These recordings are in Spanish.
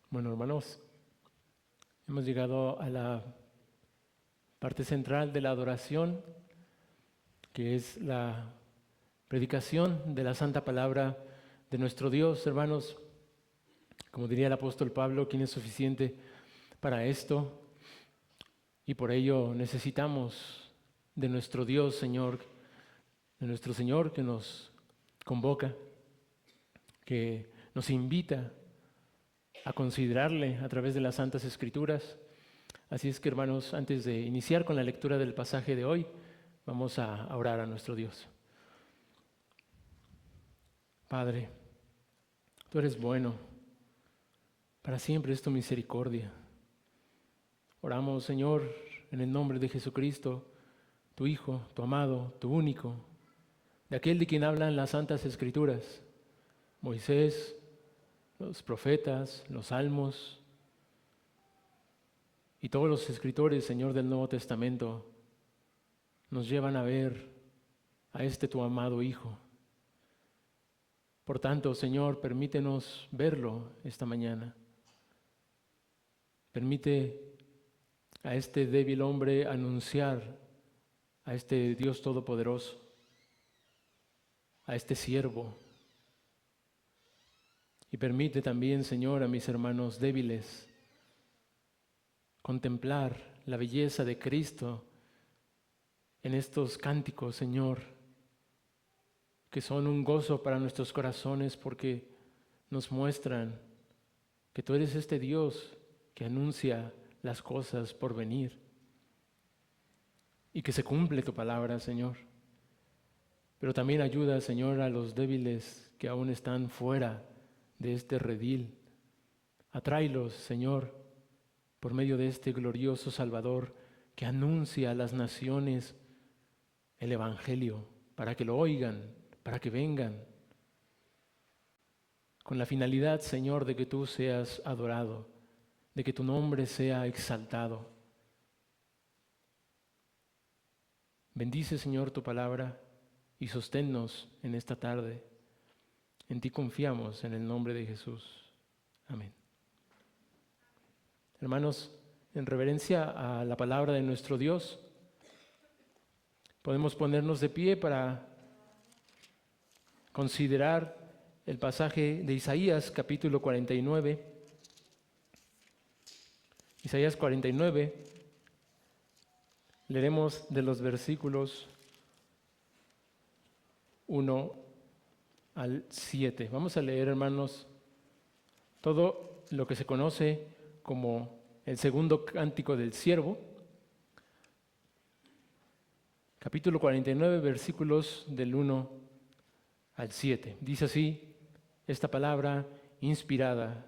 Bueno, hermanos, hemos llegado a la parte central de la adoración, que es la predicación de la santa palabra de nuestro Dios. Hermanos, como diría el apóstol Pablo, ¿quién es suficiente para esto? Y por ello necesitamos de nuestro Dios, Señor, de nuestro Señor que nos convoca, que nos invita a considerarle a través de las Santas Escrituras. Así es que, hermanos, antes de iniciar con la lectura del pasaje de hoy, vamos a orar a nuestro Dios. Padre, tú eres bueno, para siempre es tu misericordia. Oramos, Señor, en el nombre de Jesucristo, tu Hijo, tu amado, tu único, de aquel de quien hablan las Santas Escrituras, Moisés, los profetas, los salmos y todos los escritores, Señor, del Nuevo Testamento, nos llevan a ver a este tu amado Hijo. Por tanto, Señor, permítenos verlo esta mañana. Permite a este débil hombre anunciar a este Dios Todopoderoso, a este siervo. Y permite también, Señor, a mis hermanos débiles contemplar la belleza de Cristo en estos cánticos, Señor, que son un gozo para nuestros corazones porque nos muestran que tú eres este Dios que anuncia las cosas por venir y que se cumple tu palabra, Señor. Pero también ayuda, Señor, a los débiles que aún están fuera de este redil. Atráelos, Señor, por medio de este glorioso Salvador que anuncia a las naciones el Evangelio, para que lo oigan, para que vengan, con la finalidad, Señor, de que tú seas adorado, de que tu nombre sea exaltado. Bendice, Señor, tu palabra y sosténnos en esta tarde. En ti confiamos, en el nombre de Jesús. Amén. Hermanos, en reverencia a la palabra de nuestro Dios, podemos ponernos de pie para considerar el pasaje de Isaías, capítulo 49. Isaías 49, leeremos de los versículos 1 al 7. Vamos a leer, hermanos, todo lo que se conoce como el segundo cántico del siervo, capítulo 49, versículos del 1 al 7. Dice así esta palabra inspirada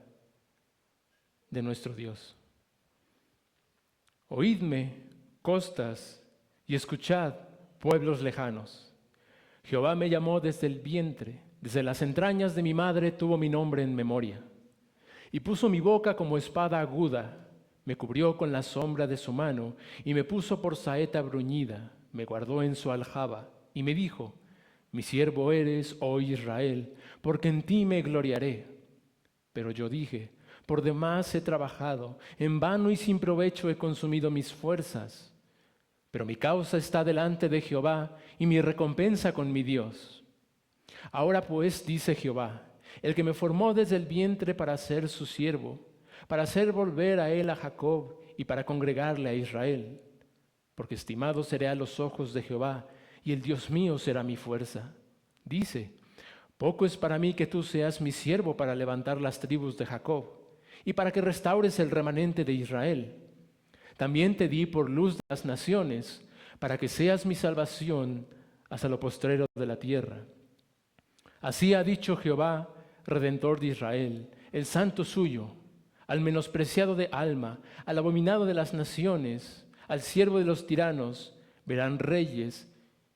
de nuestro Dios. Oídme, costas, y escuchad, pueblos lejanos. Jehová me llamó desde el vientre, desde las entrañas de mi madre tuvo mi nombre en memoria. Y puso mi boca como espada aguda, me cubrió con la sombra de su mano, y me puso por saeta bruñida, me guardó en su aljaba, y me dijo, mi siervo eres, oh Israel, porque en ti me gloriaré. Pero yo dije, por demás he trabajado, en vano y sin provecho he consumido mis fuerzas. Pero mi causa está delante de Jehová, y mi recompensa con mi Dios. Ahora pues, dice Jehová, el que me formó desde el vientre para ser su siervo, para hacer volver a él a Jacob y para congregarle a Israel. Porque estimado seré a los ojos de Jehová, y el Dios mío será mi fuerza. Dice, poco es para mí que tú seas mi siervo para levantar las tribus de Jacob, y para que restaures el remanente de Israel. También te di por luz de las naciones, para que seas mi salvación hasta lo postrero de la tierra. Así ha dicho Jehová, Redentor de Israel, el santo suyo, al menospreciado de alma, al abominado de las naciones, al siervo de los tiranos, verán reyes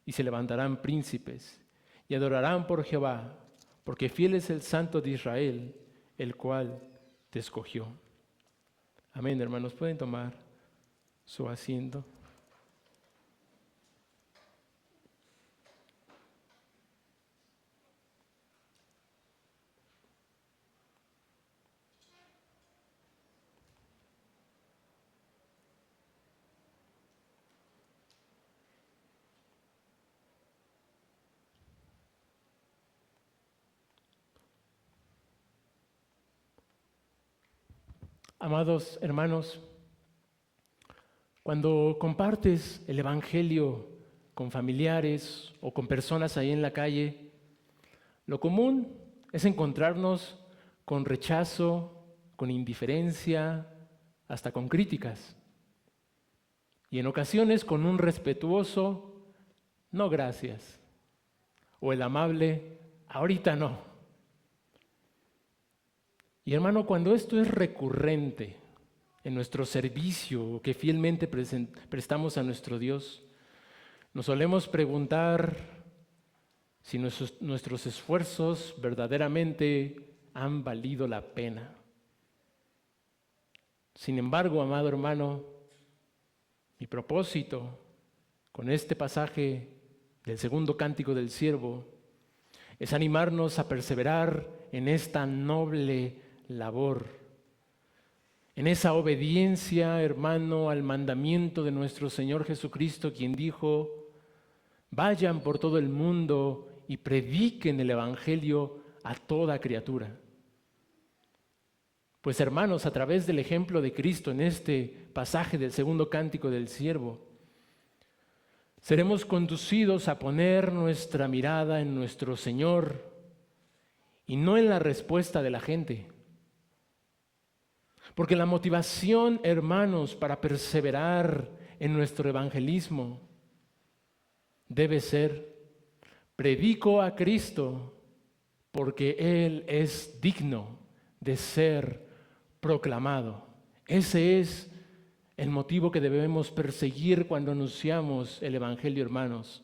y se levantarán príncipes, y adorarán por Jehová, porque fiel es el santo de Israel, el cual te escogió. Amén, hermanos, pueden tomar su asiento. Amados hermanos, cuando compartes el Evangelio con familiares o con personas ahí en la calle, lo común es encontrarnos con rechazo, con indiferencia, hasta con críticas. Y en ocasiones con un respetuoso, no gracias, o el amable, ahorita no. Y hermano, cuando esto es recurrente en nuestro servicio que fielmente prestamos a nuestro Dios, nos solemos preguntar si nuestros esfuerzos verdaderamente han valido la pena. Sin embargo, amado hermano, mi propósito con este pasaje del segundo cántico del siervo es animarnos a perseverar en esta noble labor, en esa obediencia, hermano, al mandamiento de nuestro Señor Jesucristo, quien dijo: vayan por todo el mundo y prediquen el Evangelio a toda criatura. Pues hermanos, a través del ejemplo de Cristo en este pasaje del segundo cántico del siervo, seremos conducidos a poner nuestra mirada en nuestro Señor y no en la respuesta de la gente. Porque la motivación, hermanos, para perseverar en nuestro evangelismo debe ser: predico a Cristo porque Él es digno de ser proclamado. Ese es el motivo que debemos perseguir cuando anunciamos el Evangelio, hermanos.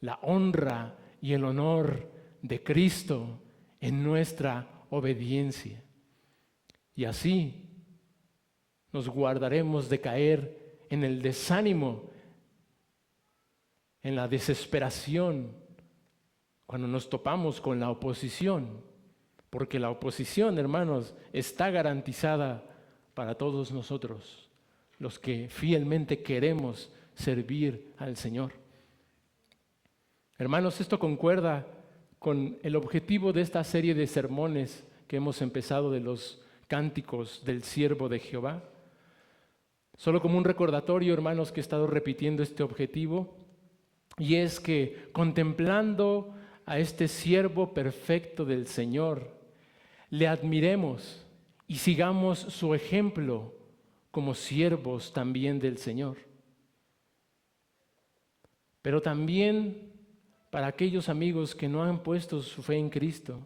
La honra y el honor de Cristo en nuestra obediencia. Y así nos guardaremos de caer en el desánimo, en la desesperación, cuando nos topamos con la oposición. Porque la oposición, hermanos, está garantizada para todos nosotros, los que fielmente queremos servir al Señor. Hermanos, esto concuerda con el objetivo de esta serie de sermones que hemos empezado de los cánticos del siervo de Jehová. Solo como un recordatorio, hermanos, que he estado repitiendo este objetivo, y es que contemplando a este siervo perfecto del Señor, le admiremos y sigamos su ejemplo como siervos también del Señor. Pero también para aquellos amigos que no han puesto su fe en Cristo,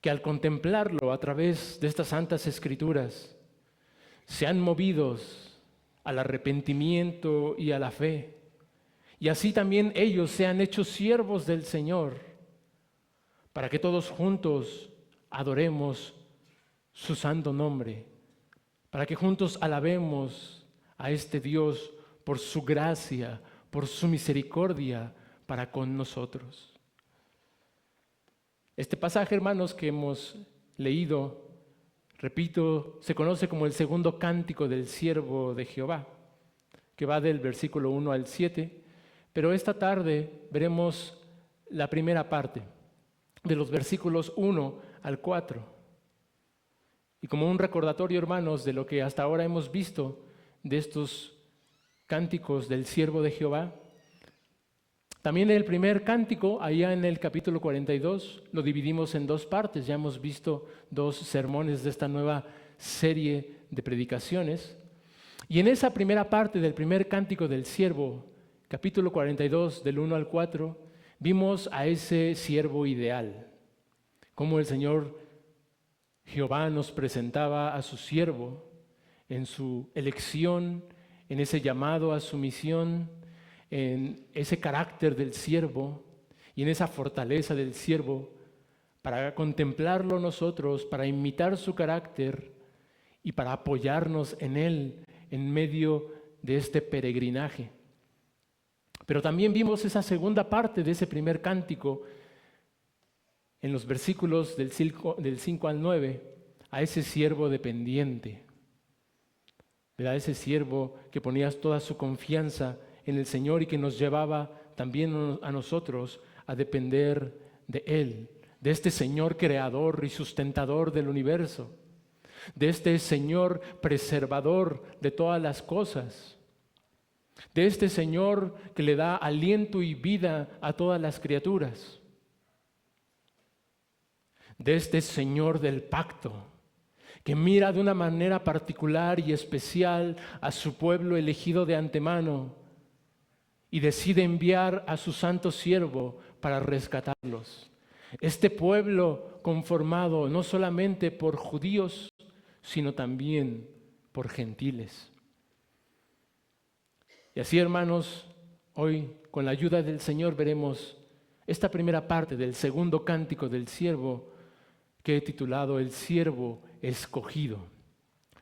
que al contemplarlo a través de estas santas escrituras, sean movidos al arrepentimiento y a la fe, y así también ellos sean hechos siervos del Señor, para que todos juntos adoremos su santo nombre, para que juntos alabemos a este Dios por su gracia, por su misericordia para con nosotros. Este pasaje, hermanos, que hemos leído, repito, se conoce como el segundo cántico del siervo de Jehová, que va del versículo 1 al 7, pero esta tarde veremos la primera parte, de los versículos 1 al 4. Y como un recordatorio, hermanos, de lo que hasta ahora hemos visto de estos cánticos del siervo de Jehová, también el primer cántico, allá en el capítulo 42, lo dividimos en dos partes. Ya hemos visto dos sermones de esta nueva serie de predicaciones. Y en esa primera parte del primer cántico del siervo, capítulo 42, del 1 al 4, vimos a ese siervo ideal, cómo el Señor Jehová nos presentaba a su siervo en su elección, en ese llamado a su misión, en ese carácter del siervo y en esa fortaleza del siervo, para contemplarlo nosotros, para imitar su carácter y para apoyarnos en él en medio de este peregrinaje. Pero también vimos esa segunda parte de ese primer cántico en los versículos del 5 al 9, a ese siervo dependiente, ¿verdad? Ese siervo que ponía toda su confianza en el Señor y que nos llevaba también a nosotros a depender de Él, de este Señor creador y sustentador del universo, de este Señor preservador de todas las cosas, de este Señor que le da aliento y vida a todas las criaturas, de este Señor del pacto, que mira de una manera particular y especial a su pueblo elegido de antemano y decide enviar a su santo siervo para rescatarlos. Este pueblo conformado no solamente por judíos, sino también por gentiles. Y así, hermanos, hoy con la ayuda del Señor veremos esta primera parte del segundo cántico del siervo que he titulado El siervo escogido.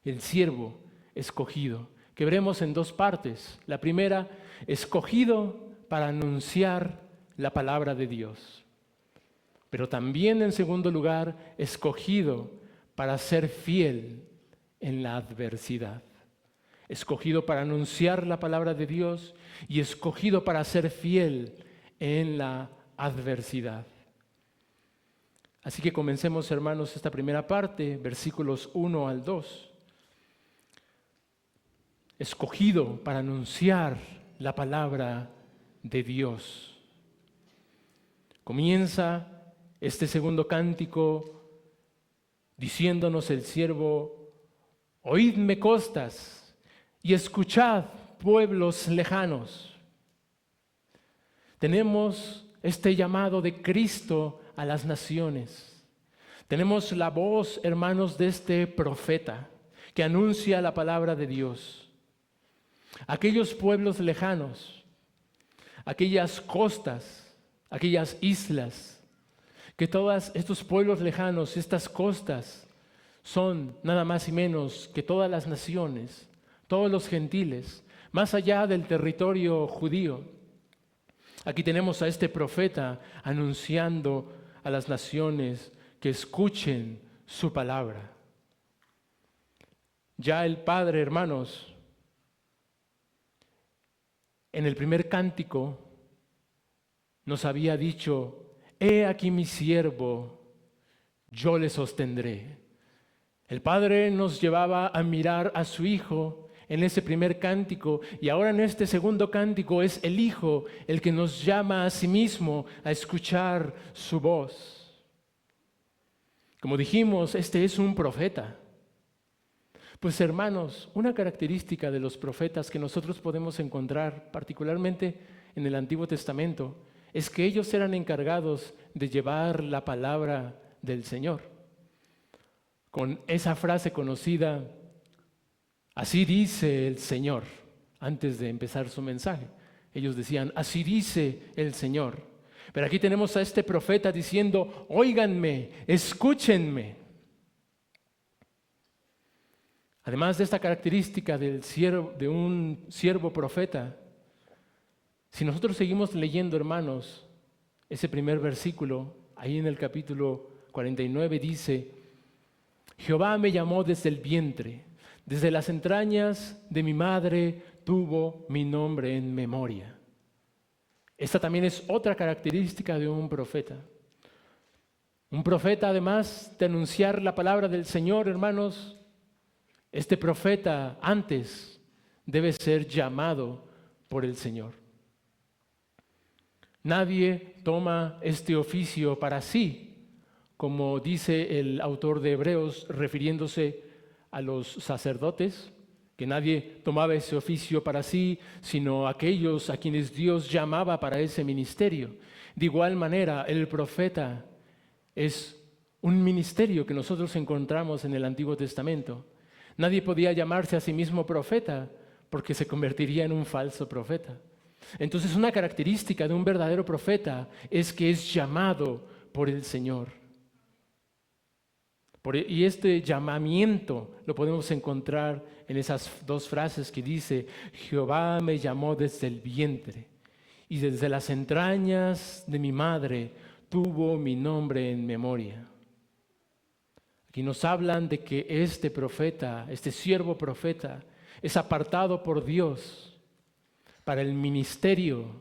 El siervo escogido, que veremos en dos partes. La primera, escogido para anunciar la palabra de Dios. Pero también, en segundo lugar, escogido para ser fiel en la adversidad. Escogido para anunciar la palabra de Dios y escogido para ser fiel en la adversidad. Así que comencemos, hermanos, esta primera parte, versículos 1 al 2. Escogido para anunciar la palabra de Dios. Comienza este segundo cántico diciéndonos el siervo: oídme costas y escuchad pueblos lejanos. Tenemos este llamado de Cristo a las naciones. Tenemos la voz, hermanos, de este profeta que anuncia la palabra de Dios. Aquellos pueblos lejanos, aquellas costas, aquellas islas, que todos estos pueblos lejanos, estas costas, son nada más y menos que todas las naciones, todos los gentiles, más allá del territorio judío. Aquí tenemos a este profeta anunciando a las naciones que escuchen su palabra. Ya el Padre, hermanos, en el primer cántico nos había dicho: he aquí mi siervo, yo le sostendré. El Padre nos llevaba a mirar a su Hijo en ese primer cántico, y ahora en este segundo cántico es el Hijo el que nos llama a sí mismo a escuchar su voz. Como dijimos, este es un profeta. Pues, hermanos, una característica de los profetas que nosotros podemos encontrar, particularmente en el Antiguo Testamento, es que ellos eran encargados de llevar la palabra del Señor. Con esa frase conocida: así dice el Señor, antes de empezar su mensaje. Ellos decían: así dice el Señor. Pero aquí tenemos a este profeta diciendo: óiganme, escúchenme. Además de esta característica de un siervo profeta, si nosotros seguimos leyendo, hermanos, ese primer versículo, ahí en el capítulo 49 dice: Jehová me llamó desde el vientre, desde las entrañas de mi madre tuvo mi nombre en memoria. Esta también es otra característica de un profeta. Un profeta, además de anunciar la palabra del Señor, hermanos, este profeta antes debe ser llamado por el Señor. Nadie toma este oficio para sí, como dice el autor de Hebreos refiriéndose a los sacerdotes, que nadie tomaba ese oficio para sí, sino aquellos a quienes Dios llamaba para ese ministerio. De igual manera, el profeta es un ministerio que nosotros encontramos en el Antiguo Testamento. Nadie podía llamarse a sí mismo profeta porque se convertiría en un falso profeta. Entonces, una característica de un verdadero profeta es que es llamado por el Señor. Y este llamamiento lo podemos encontrar en esas dos frases que dice: Jehová me llamó desde el vientre y desde las entrañas de mi madre tuvo mi nombre en memoria. Aquí nos hablan de que este profeta, este siervo profeta, es apartado por Dios para el ministerio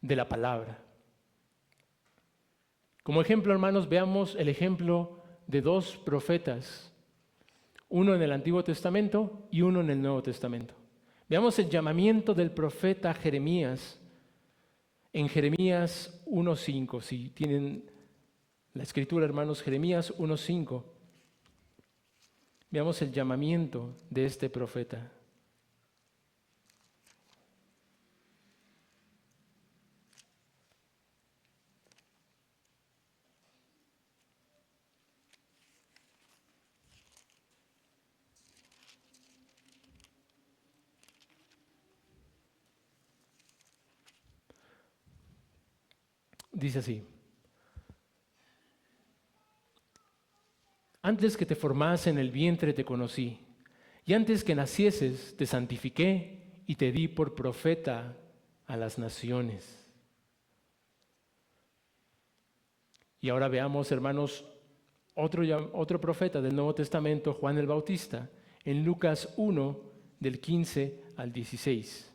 de la palabra. Como ejemplo, hermanos, veamos el ejemplo de dos profetas, uno en el Antiguo Testamento y uno en el Nuevo Testamento. Veamos el llamamiento del profeta Jeremías en Jeremías 1:5. Si tienen la escritura, hermanos, Jeremías 1:5. Veamos el llamamiento de este profeta. Dice así: antes que te formase en el vientre te conocí, y antes que nacieses te santifiqué y te di por profeta a las naciones. Y ahora veamos, hermanos, otro profeta del Nuevo Testamento, Juan el Bautista, en Lucas 1, del 15 al 16.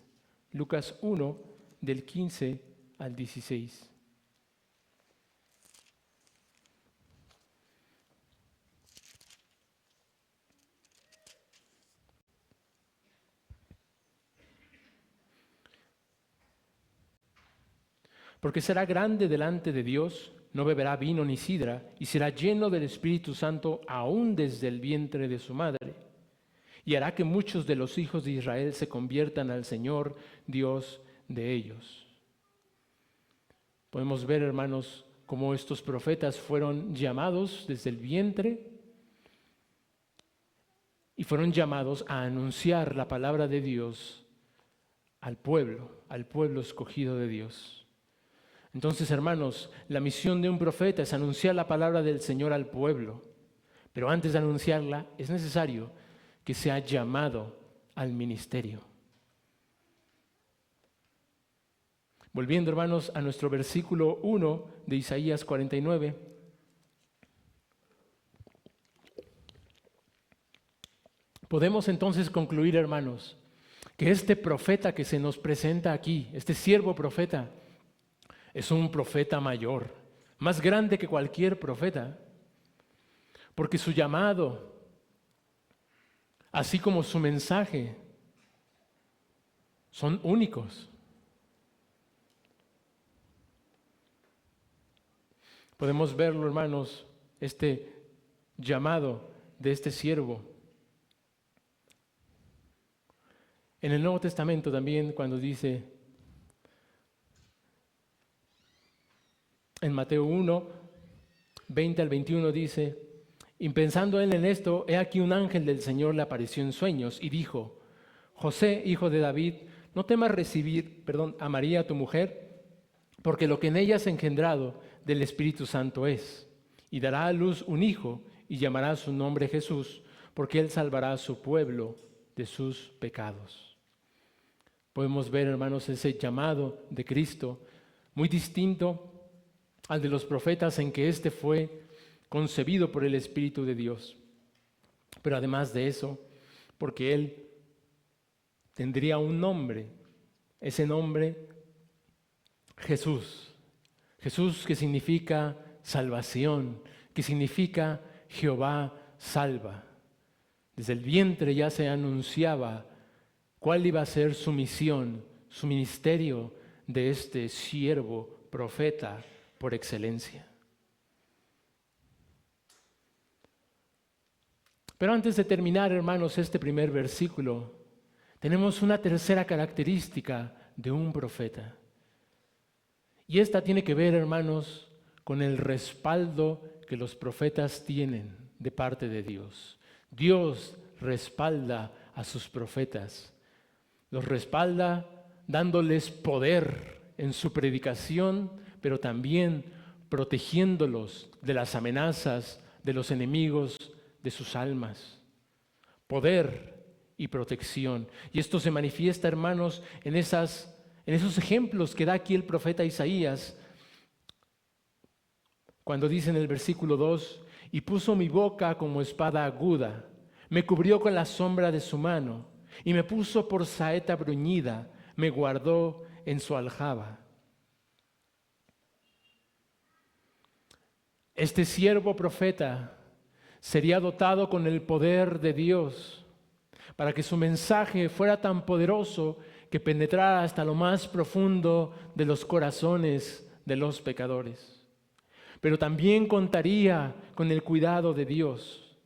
Lucas 1, del 15 al 16. Porque será grande delante de Dios, no beberá vino ni sidra, y será lleno del Espíritu Santo aún desde el vientre de su madre. Y hará que muchos de los hijos de Israel se conviertan al Señor, Dios de ellos. Podemos ver, hermanos, cómo estos profetas fueron llamados desde el vientre y fueron llamados a anunciar la palabra de Dios al pueblo escogido de Dios. Entonces, hermanos, la misión de un profeta es anunciar la palabra del Señor al pueblo, pero antes de anunciarla es necesario que sea llamado al ministerio. Volviendo, hermanos, a nuestro versículo 1 de Isaías 49. Podemos entonces concluir, hermanos, que este profeta que se nos presenta aquí, este siervo profeta, es un profeta mayor, más grande que cualquier profeta, porque su llamado, así como su mensaje, son únicos. Podemos verlo, hermanos, este llamado de este siervo. En el Nuevo Testamento también, cuando dice, en Mateo 1, 20 al 21 dice, y pensando él en esto, he aquí un ángel del Señor le apareció en sueños y dijo, José, hijo de David, no temas recibir, a María tu mujer, porque lo que en ella es engendrado del Espíritu Santo es, y dará a luz un hijo y llamará su nombre Jesús, porque él salvará a su pueblo de sus pecados. Podemos ver, hermanos, ese llamado de Cristo muy distinto al de los profetas, en que éste fue concebido por el Espíritu de Dios. Pero además de eso, porque él tendría un nombre, ese nombre Jesús. Jesús, que significa salvación, que significa Jehová salva. Desde el vientre ya se anunciaba cuál iba a ser su misión, su ministerio de este siervo profeta por excelencia. Pero antes de terminar, hermanos, este primer versículo, tenemos una tercera característica de un profeta. Y esta tiene que ver, hermanos, con el respaldo que los profetas tienen de parte de Dios. Dios respalda a sus profetas. Los respalda dándoles poder en su predicación, pero también protegiéndolos de las amenazas de los enemigos de sus almas. Poder y protección. Y esto se manifiesta, hermanos, en esos ejemplos que da aquí el profeta Isaías, cuando dice en el versículo 2, y puso mi boca como espada aguda, me cubrió con la sombra de su mano, y me puso por saeta bruñida, me guardó en su aljaba. Este siervo profeta sería dotado con el poder de Dios para que su mensaje fuera tan poderoso que penetrara hasta lo más profundo de los corazones de los pecadores. Pero también contaría con el cuidado de Dios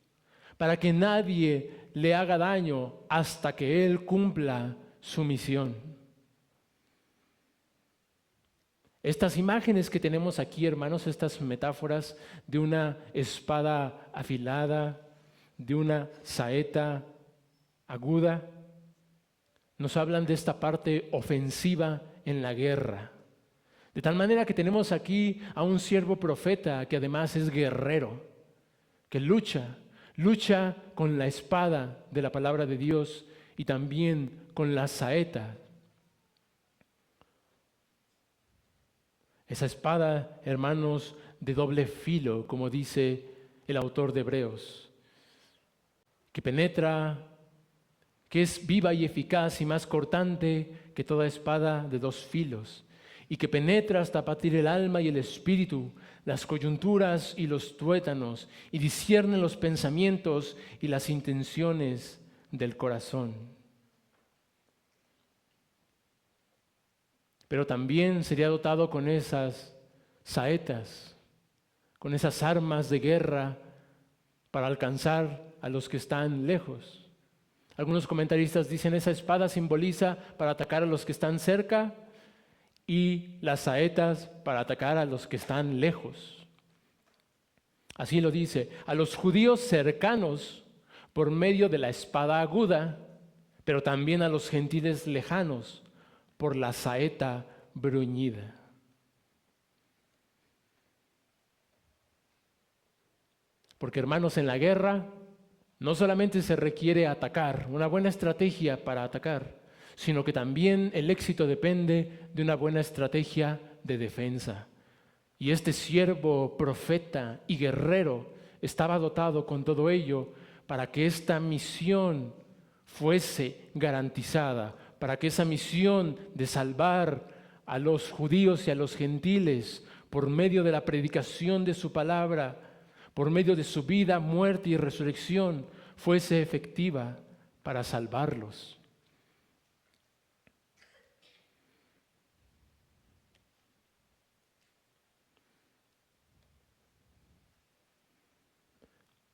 para que nadie le haga daño hasta que Él cumpla su misión. Estas imágenes que tenemos aquí, hermanos, estas metáforas de una espada afilada, de una saeta aguda, nos hablan de esta parte ofensiva en la guerra. De tal manera que tenemos aquí a un siervo profeta que además es guerrero, que lucha con la espada de la palabra de Dios y también con la saeta. Esa espada, hermanos, de doble filo, como dice el autor de Hebreos, que penetra, que es viva y eficaz y más cortante que toda espada de dos filos, y que penetra hasta partir el alma y el espíritu, las coyunturas y los tuétanos, y discierne los pensamientos y las intenciones del corazón. Pero también sería dotado con esas saetas, con esas armas de guerra para alcanzar a los que están lejos. Algunos comentaristas dicen esa espada simboliza para atacar a los que están cerca y las saetas para atacar a los que están lejos. Así lo dice, a los judíos cercanos por medio de la espada aguda, pero también a los gentiles lejanos por la saeta bruñida. Porque, hermanos, en la guerra no solamente se requiere atacar, una buena estrategia para atacar, sino que también el éxito depende de una buena estrategia de defensa. Y este siervo, profeta y guerrero estaba dotado con todo ello para que esta misión fuese garantizada, para que esa misión de salvar a los judíos y a los gentiles por medio de la predicación de su palabra, por medio de su vida, muerte y resurrección, fuese efectiva para salvarlos.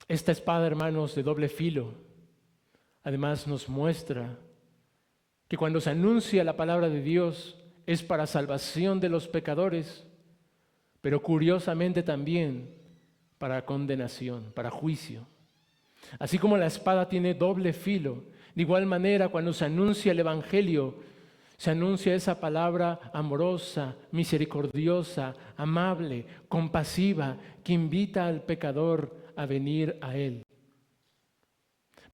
Esta espada, hermanos, de doble filo, además nos muestra que cuando se anuncia la palabra de Dios es para salvación de los pecadores, pero curiosamente también para condenación, para juicio. Así como la espada tiene doble filo, de igual manera cuando se anuncia el Evangelio, se anuncia esa palabra amorosa, misericordiosa, amable, compasiva, que invita al pecador a venir a Él.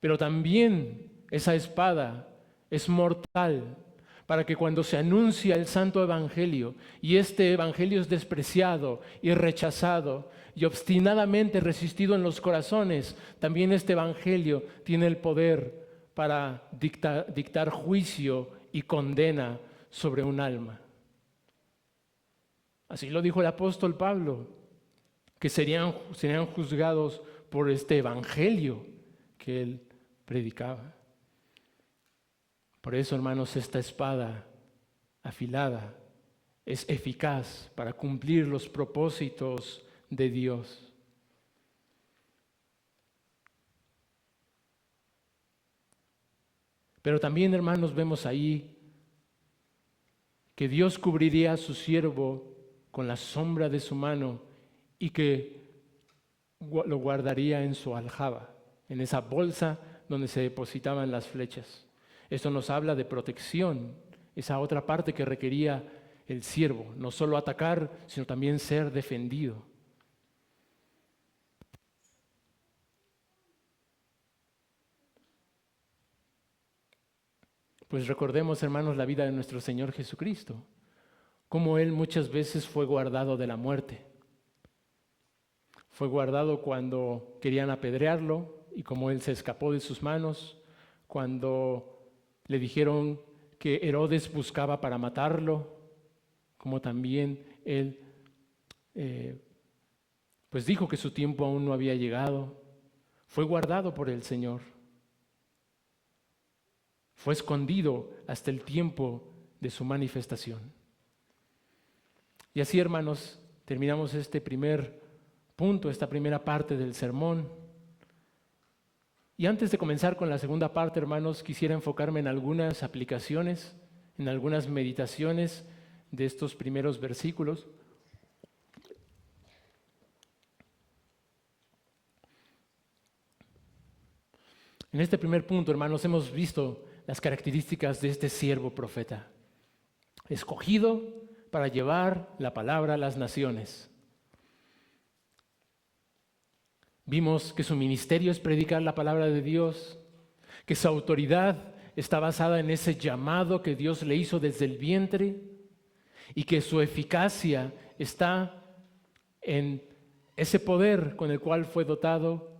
Pero también esa espada es mortal para que cuando se anuncia el santo evangelio y este evangelio es despreciado y rechazado y obstinadamente resistido en los corazones, también este evangelio tiene el poder para dictar juicio y condena sobre un alma. Así lo dijo el apóstol Pablo, que serían juzgados por este evangelio que él predicaba. Por eso, hermanos, esta espada afilada es eficaz para cumplir los propósitos de Dios. Pero también, hermanos, vemos ahí que Dios cubriría a su siervo con la sombra de su mano y que lo guardaría en su aljaba, en esa bolsa donde se depositaban las flechas. Esto nos habla de protección, esa otra parte que requería el siervo, no solo atacar, sino también ser defendido. Pues recordemos, hermanos, la vida de nuestro Señor Jesucristo, cómo Él muchas veces fue guardado de la muerte. Fue guardado cuando querían apedrearlo y cómo Él se escapó de sus manos, cuando le dijeron que Herodes buscaba para matarlo, como también Él pues dijo que su tiempo aún no había llegado. Fue guardado por el Señor. Fue escondido hasta el tiempo de su manifestación. Y así, hermanos, terminamos este primer punto, esta primera parte del sermón. Y antes de comenzar con la segunda parte, hermanos, quisiera enfocarme en algunas aplicaciones, en algunas meditaciones de estos primeros versículos. En este primer punto, hermanos, hemos visto las características de este siervo profeta, escogido para llevar la palabra a las naciones. Vimos que su ministerio es predicar la palabra de Dios, que su autoridad está basada en ese llamado que Dios le hizo desde el vientre y que su eficacia está en ese poder con el cual fue dotado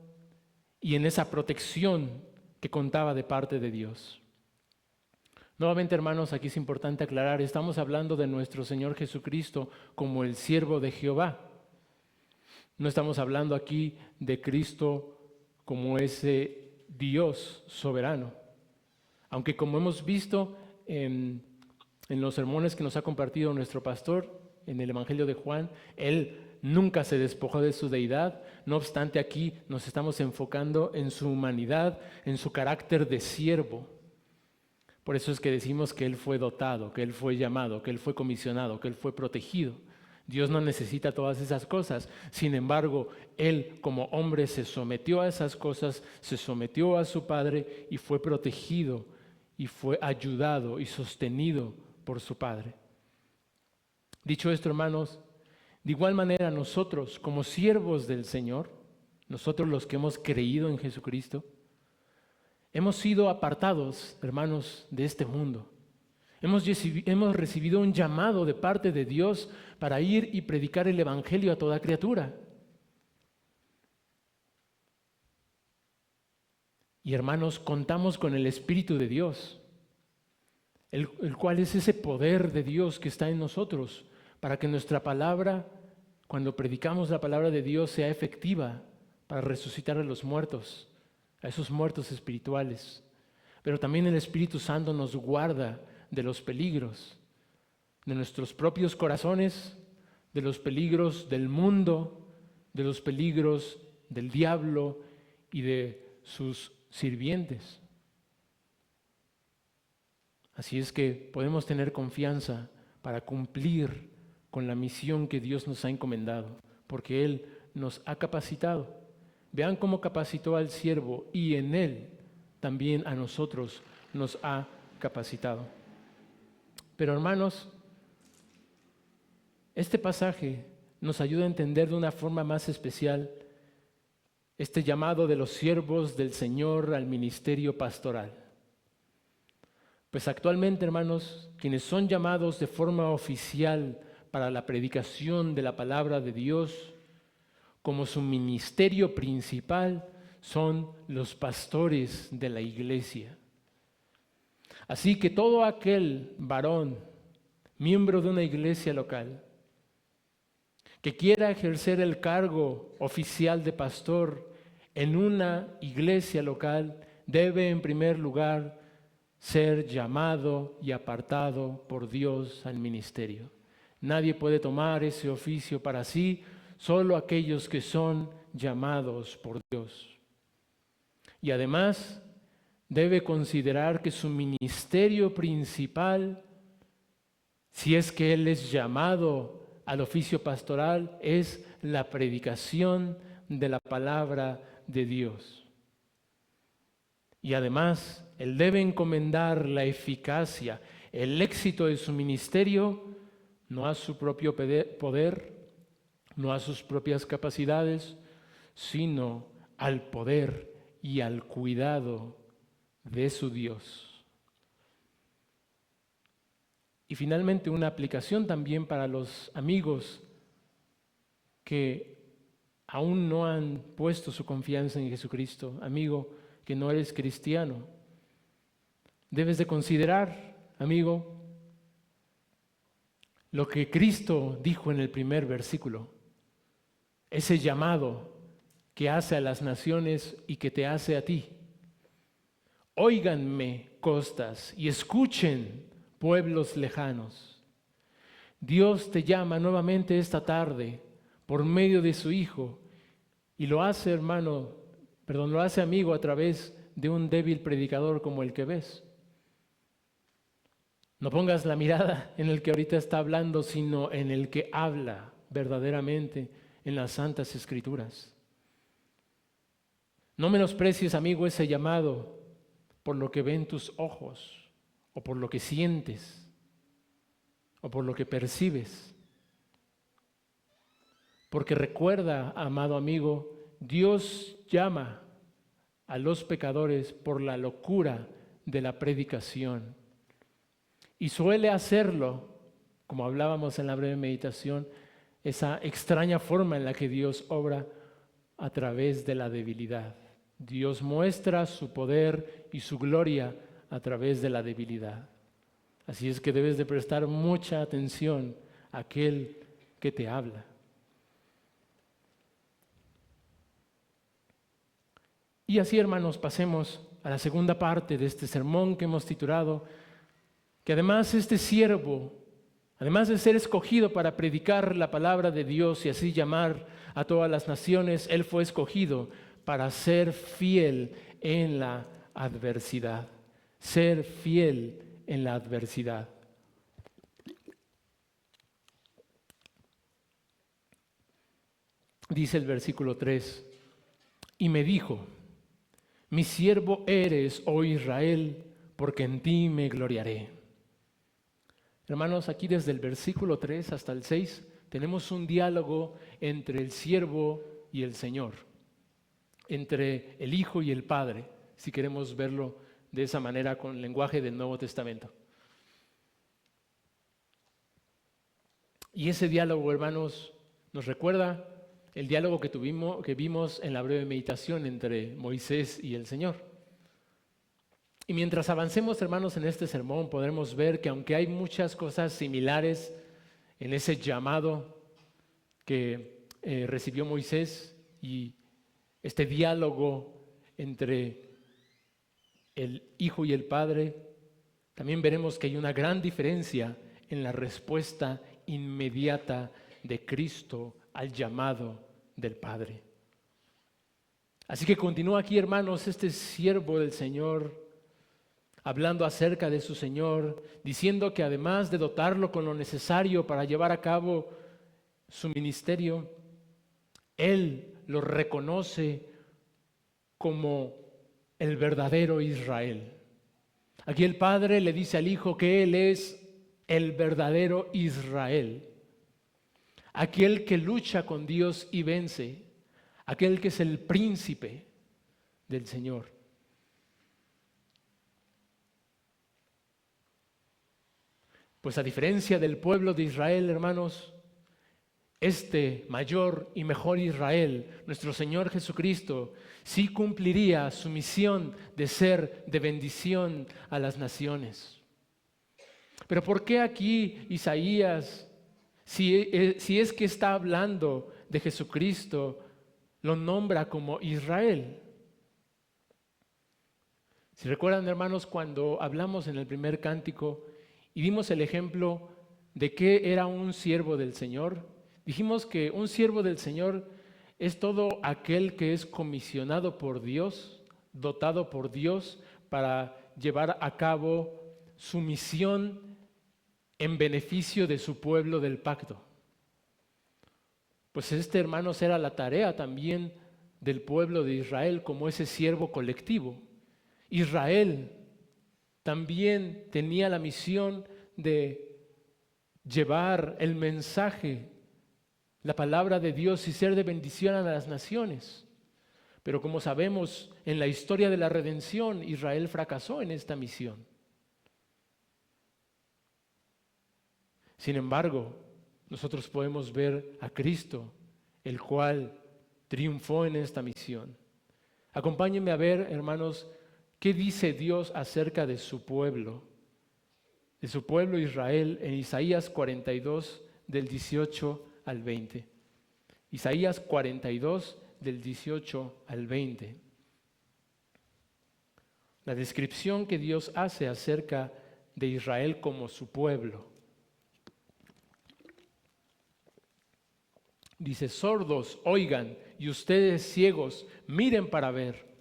y en esa protección que contaba de parte de Dios. Nuevamente, hermanos, aquí es importante aclarar, estamos hablando de nuestro Señor Jesucristo como el siervo de Jehová. No estamos hablando aquí de Cristo como ese Dios soberano. Aunque como hemos visto en los sermones que nos ha compartido nuestro pastor en el Evangelio de Juan, Él nunca se despojó de su deidad. No obstante, aquí nos estamos enfocando en su humanidad, en su carácter de siervo. Por eso es que decimos que Él fue dotado, que Él fue llamado, que Él fue comisionado, que Él fue protegido. Dios no necesita todas esas cosas. Sin embargo, Él como hombre se sometió a esas cosas, se sometió a su Padre y fue protegido y fue ayudado y sostenido por su Padre. Dicho esto, hermanos, de igual manera nosotros como siervos del Señor, nosotros los que hemos creído en Jesucristo, hemos sido apartados, hermanos, de este mundo. Hemos recibido un llamado de parte de Dios para ir y predicar el Evangelio a toda criatura. Y hermanos, contamos con el Espíritu de Dios, el cual es ese poder de Dios que está en nosotros, para que nuestra palabra, cuando predicamos la palabra de Dios, sea efectiva para resucitar a los muertos, a esos muertos espirituales. Pero también el Espíritu Santo nos guarda de los peligros, de nuestros propios corazones, de los peligros del mundo, de los peligros del diablo y de sus sirvientes. Así es que podemos tener confianza para cumplir con la misión que Dios nos ha encomendado, porque Él nos ha capacitado. Vean cómo capacitó al siervo y en Él también a nosotros nos ha capacitado. Pero hermanos, este pasaje nos ayuda a entender de una forma más especial este llamado de los siervos del Señor al ministerio pastoral. Pues actualmente, hermanos, quienes son llamados de forma oficial para la predicación de la palabra de Dios, como su ministerio principal, son los pastores de la iglesia. Así que todo aquel varón, miembro de una iglesia local, que quiera ejercer el cargo oficial de pastor en una iglesia local, debe en primer lugar ser llamado y apartado por Dios al ministerio. Nadie puede tomar ese oficio para sí, solo aquellos que son llamados por Dios. Y además debe considerar que su ministerio principal, si es que él es llamado al oficio pastoral, es la predicación de la palabra de Dios. Y además, él debe encomendar la eficacia, el éxito de su ministerio, no a su propio poder, no a sus propias capacidades, sino al poder y al cuidado de su Dios. Y finalmente, una aplicación también para los amigos que aún no han puesto su confianza en Jesucristo. Amigo, que no eres cristiano, debes de considerar, amigo, lo que Cristo dijo en el primer versículo. ese llamado que hace a las naciones y que te hace a ti. Óiganme, costas, y escuchen, pueblos lejanos. Dios te llama nuevamente esta tarde por medio de su Hijo, y lo hace, lo hace amigo a través de un débil predicador como el que ves. No pongas la mirada en el que ahorita está hablando, sino en el que habla verdaderamente en las Santas Escrituras. No menosprecies, amigo, ese llamado por lo que ven tus ojos, o por lo que sientes, o por lo que percibes. Porque recuerda, amado amigo, Dios llama a los pecadores por la locura de la predicación. Y suele hacerlo, como hablábamos en la breve meditación, esa extraña forma en la que Dios obra a través de la debilidad. Dios muestra su poder y su gloria a través de la debilidad. Así es que debes de prestar mucha atención a aquel que te habla. Y así, hermanos, pasemos a la segunda parte de este sermón que hemos titulado, que además este siervo, además de ser escogido para predicar la palabra de Dios y así llamar a todas las naciones, él fue escogido para ser fiel en la adversidad. Ser fiel en la adversidad. Dice el versículo 3, y me dijo, mi siervo eres, oh Israel, porque en ti me gloriaré. Hermanos, aquí desde el versículo 3 hasta el 6 tenemos un diálogo entre el siervo y el Señor, entre el Hijo y el Padre, si queremos verlo de esa manera con el lenguaje del Nuevo Testamento. Y ese diálogo, hermanos, nos recuerda el diálogo que vimos en la breve meditación entre Moisés y el Señor. Y mientras avancemos, hermanos, en este sermón, podremos ver que aunque hay muchas cosas similares en ese llamado que recibió Moisés y este diálogo entre el Hijo y el Padre, también veremos que hay una gran diferencia en la respuesta inmediata de Cristo al llamado del Padre. Así que continúa aquí, hermanos, este siervo del Señor, hablando acerca de su Señor, diciendo que además de dotarlo con lo necesario para llevar a cabo su ministerio, Él lo reconoce como el verdadero Israel. Aquí el Padre le dice al Hijo que Él es el verdadero Israel, aquel que lucha con Dios y vence, aquel que es el príncipe del Señor. Pues a diferencia del pueblo de Israel, hermanos, este mayor y mejor Israel, nuestro Señor Jesucristo, sí cumpliría su misión de ser de bendición a las naciones. Pero ¿por qué aquí Isaías, si es que está hablando de Jesucristo, lo nombra como Israel? Si recuerdan, hermanos, cuando hablamos en el primer cántico y dimos el ejemplo de qué era un siervo del Señor, dijimos que un siervo del Señor es todo aquel que es comisionado por Dios, dotado por Dios para llevar a cabo su misión en beneficio de su pueblo del pacto. Pues hermanos, era la tarea también del pueblo de Israel como ese siervo colectivo. Israel también tenía la misión de llevar el mensaje, la palabra de Dios y ser de bendición a las naciones. Pero como sabemos, en la historia de la redención, Israel fracasó en esta misión. Sin embargo, nosotros podemos ver a Cristo, el cual triunfó en esta misión. Acompáñenme a ver, hermanos, qué dice Dios acerca de su pueblo Israel, en Isaías 42, del 18 al 20. Isaías 42, del 18 al 20. La descripción que Dios hace acerca de Israel como su pueblo. Dice: sordos, oigan, y ustedes ciegos, miren para ver.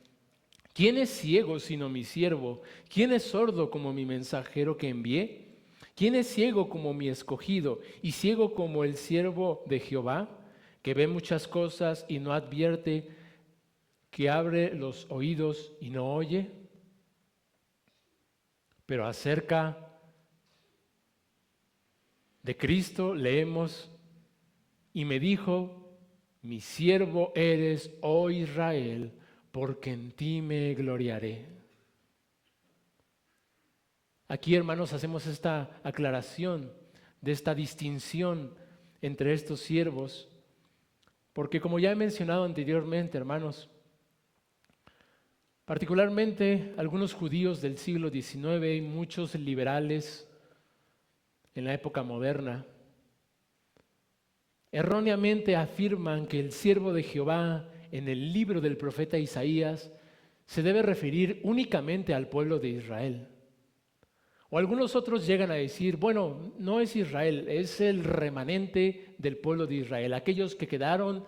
¿Quién es ciego sino mi siervo? ¿Quién es sordo como mi mensajero que envié? ¿Quién es ciego como mi escogido y ciego como el siervo de Jehová, que ve muchas cosas y no advierte, que abre los oídos y no oye? Pero acerca de Cristo leemos: y me dijo, mi siervo eres, oh Israel, porque en ti me gloriaré. Aquí, hermanos, hacemos esta aclaración de esta distinción entre estos siervos, porque como ya he mencionado anteriormente, hermanos, particularmente algunos judíos del siglo XIX y muchos liberales en la época moderna, erróneamente afirman que el siervo de Jehová en el libro del profeta Isaías se debe referir únicamente al pueblo de Israel. O algunos otros llegan a decir, bueno, no es Israel, es el remanente del pueblo de Israel, aquellos que quedaron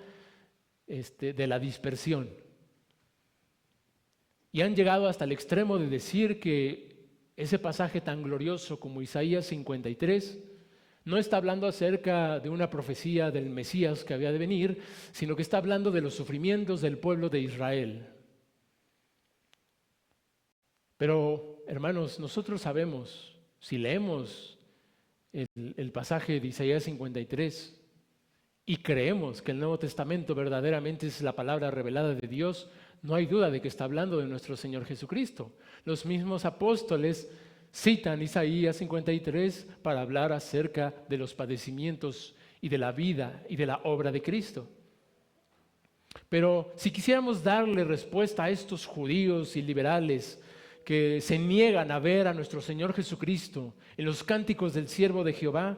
de la dispersión. Y han llegado hasta el extremo de decir que ese pasaje tan glorioso como Isaías 53 no está hablando acerca de una profecía del Mesías que había de venir, sino que está hablando de los sufrimientos del pueblo de Israel. Pero, hermanos, nosotros sabemos, si leemos el pasaje de Isaías 53 y creemos que el Nuevo Testamento verdaderamente es la palabra revelada de Dios, no hay duda de que está hablando de nuestro Señor Jesucristo. Los mismos apóstoles citan Isaías 53 para hablar acerca de los padecimientos y de la vida y de la obra de Cristo. Pero si quisiéramos darle respuesta a estos judíos y liberales que se niegan a ver a nuestro Señor Jesucristo en los cánticos del siervo de Jehová,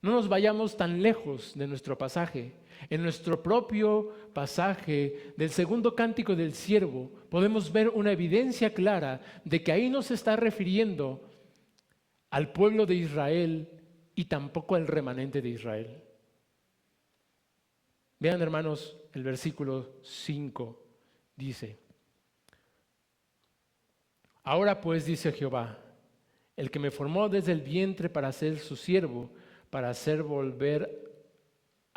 no nos vayamos tan lejos de nuestro pasaje. En nuestro propio pasaje del segundo cántico del siervo podemos ver una evidencia clara de que ahí no se está refiriendo al pueblo de Israel y tampoco al remanente de Israel. Vean, hermanos, el versículo 5 dice: ahora pues, dice Jehová, el que me formó desde el vientre para ser su siervo, para hacer volver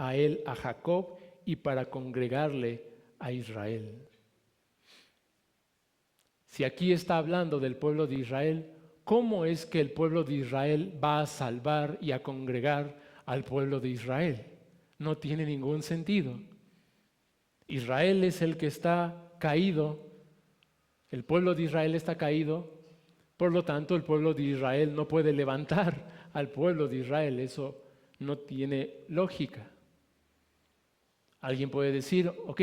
a él a Jacob y para congregarle a Israel. Si aquí está hablando del pueblo de Israel, ¿cómo es que el pueblo de Israel va a salvar y a congregar al pueblo de Israel? No tiene ningún sentido. Israel es el que está caído, el pueblo de Israel está caído, por lo tanto el pueblo de Israel no puede levantar al pueblo de Israel. Eso no tiene lógica. Alguien puede decir, ok,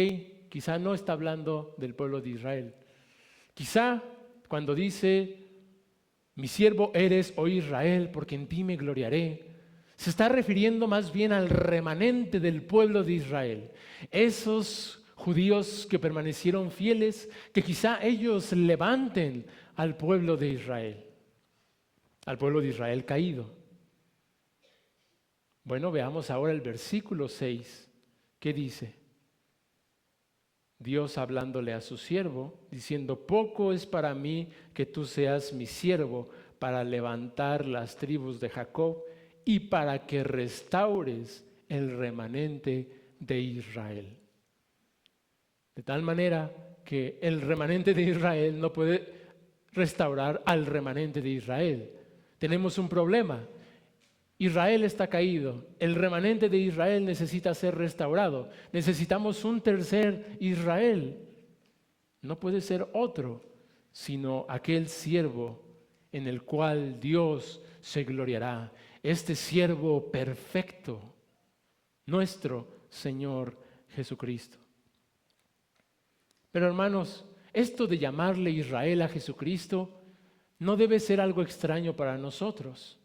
quizá no está hablando del pueblo de Israel. Quizá cuando dice, mi siervo eres, oh Israel, porque en ti me gloriaré, se está refiriendo más bien al remanente del pueblo de Israel. Esos judíos que permanecieron fieles, que quizá ellos levanten al pueblo de Israel caído. Bueno, veamos ahora el versículo 6. ¿Qué dice? Dios hablándole a su siervo, diciendo, poco es para mí que tú seas mi siervo para levantar las tribus de Jacob y para que restaures el remanente de Israel. De tal manera que el remanente de Israel no puede restaurar al remanente de Israel. Tenemos un problema. Israel está caído, el remanente de Israel necesita ser restaurado. Necesitamos un tercer Israel. No puede ser otro, sino aquel siervo en el cual Dios se gloriará. Este siervo perfecto, nuestro Señor Jesucristo. Pero hermanos, esto de llamarle Israel a Jesucristo no debe ser algo extraño para nosotros.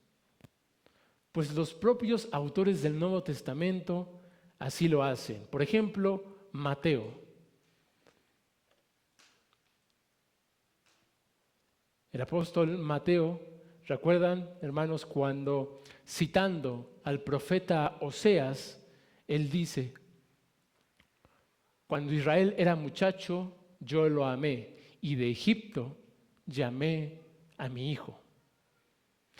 Pues los propios autores del Nuevo Testamento así lo hacen. Por ejemplo, Mateo. El apóstol Mateo, ¿recuerdan, hermanos, cuando citando al profeta Oseas, él dice: cuando Israel era muchacho, yo lo amé, y de Egipto llamé a mi hijo?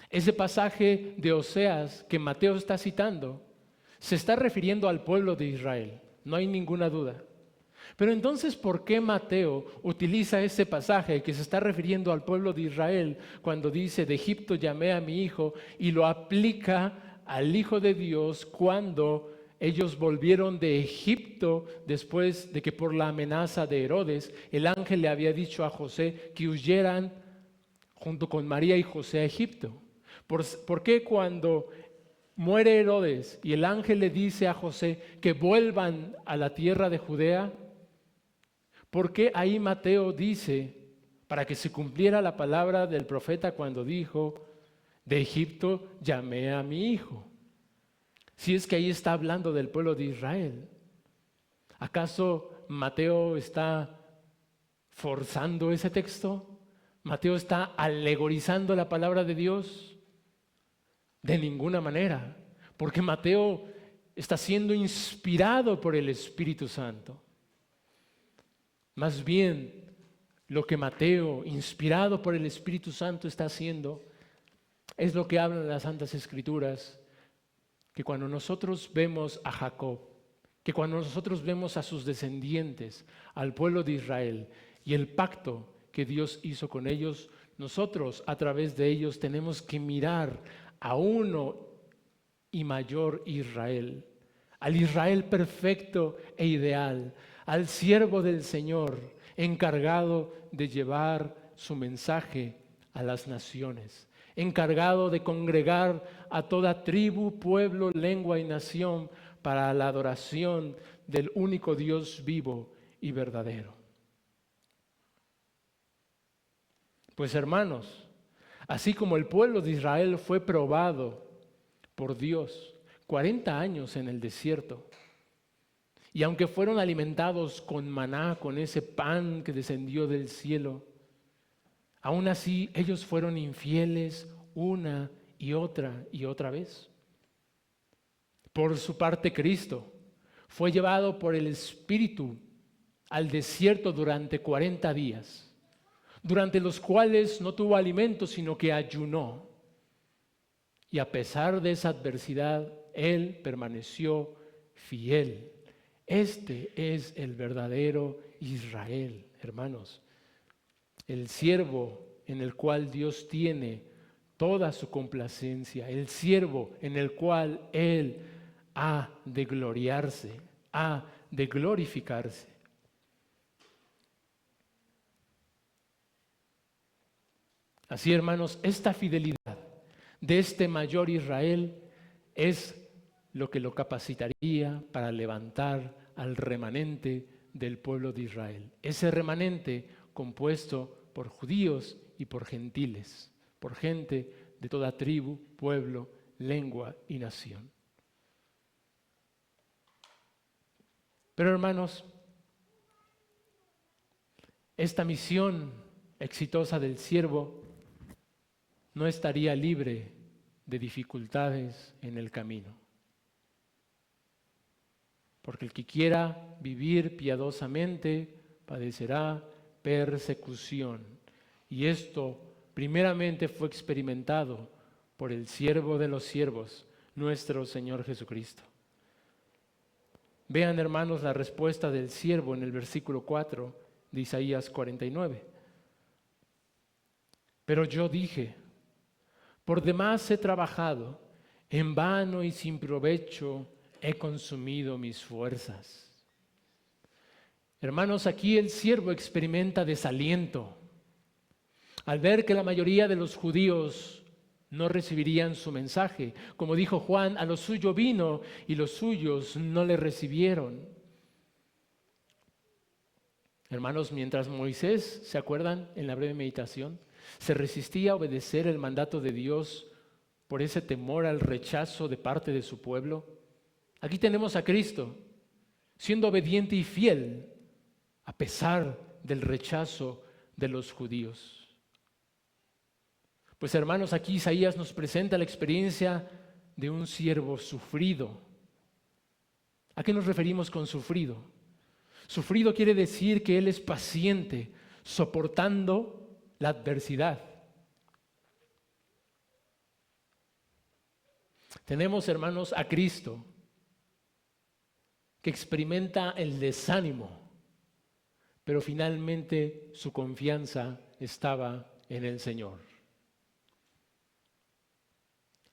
Ese pasaje de Oseas que Mateo está citando se está refiriendo al pueblo de Israel, no hay ninguna duda. Pero entonces, ¿por qué Mateo utiliza ese pasaje que se está refiriendo al pueblo de Israel cuando dice: de Egipto llamé a mi hijo, y lo aplica al Hijo de Dios cuando ellos volvieron de Egipto después de que, por la amenaza de Herodes, el ángel le había dicho a José que huyeran junto con María y José a Egipto? ¿Por qué cuando muere Herodes y el ángel le dice a José que vuelvan a la tierra de Judea? ¿Por qué ahí Mateo dice, para que se cumpliera la palabra del profeta cuando dijo: de Egipto llamé a mi hijo? Si es que ahí está hablando del pueblo de Israel. ¿Acaso Mateo está forzando ese texto? ¿Mateo está alegorizando la palabra de Dios? De ninguna manera, porque Mateo está siendo inspirado por el Espíritu Santo. Más bien, lo que Mateo, inspirado por el Espíritu Santo, está haciendo es lo que hablan las Santas Escrituras, que cuando nosotros vemos a Jacob, que cuando nosotros vemos a sus descendientes, al pueblo de Israel, y el pacto que Dios hizo con ellos, nosotros a través de ellos tenemos que mirar a uno y mayor Israel, al Israel perfecto e ideal, al siervo del Señor, encargado de llevar su mensaje a las naciones, encargado de congregar a toda tribu, pueblo, lengua y nación para la adoración del único Dios vivo y verdadero. Pues, hermanos, así como el pueblo de Israel fue probado por Dios 40 años en el desierto, y aunque fueron alimentados con maná, con ese pan que descendió del cielo, aún así ellos fueron infieles una y otra vez. Por su parte, Cristo fue llevado por el Espíritu al desierto durante 40 días, durante los cuales no tuvo alimento, sino que ayunó. Y a pesar de esa adversidad, Él permaneció fiel. Este es el verdadero Israel, hermanos. El siervo en el cual Dios tiene toda su complacencia, el siervo en el cual Él ha de gloriarse, ha de glorificarse. Así, hermanos, esta fidelidad de este mayor Israel es lo que lo capacitaría para levantar al remanente del pueblo de Israel. Ese remanente compuesto por judíos y por gentiles, por gente de toda tribu, pueblo, lengua y nación. Pero, hermanos, esta misión exitosa del siervo no estaría libre de dificultades en el camino. Porque el que quiera vivir piadosamente padecerá persecución. Y esto primeramente fue experimentado por el siervo de los siervos, nuestro Señor Jesucristo. Vean, hermanos, la respuesta del siervo en el versículo 4 de Isaías 49. Pero yo dije: por demás he trabajado, en vano y sin provecho he consumido mis fuerzas. Hermanos, aquí el siervo experimenta desaliento al ver que la mayoría de los judíos no recibirían su mensaje. Como dijo Juan, a lo suyo vino y los suyos no le recibieron. Hermanos, mientras Moisés, ¿se acuerdan en la breve meditación?, se resistía a obedecer el mandato de Dios por ese temor al rechazo de parte de su pueblo, Aquí tenemos a Cristo siendo obediente y fiel a pesar del rechazo de los judíos. Pues hermanos, aquí Isaías nos presenta la experiencia de un siervo sufrido. ¿A qué nos referimos con sufrido? Sufrido quiere decir que él es paciente, soportando la adversidad. Tenemos, hermanos, a Cristo, que experimenta el desánimo, pero finalmente su confianza estaba en el Señor.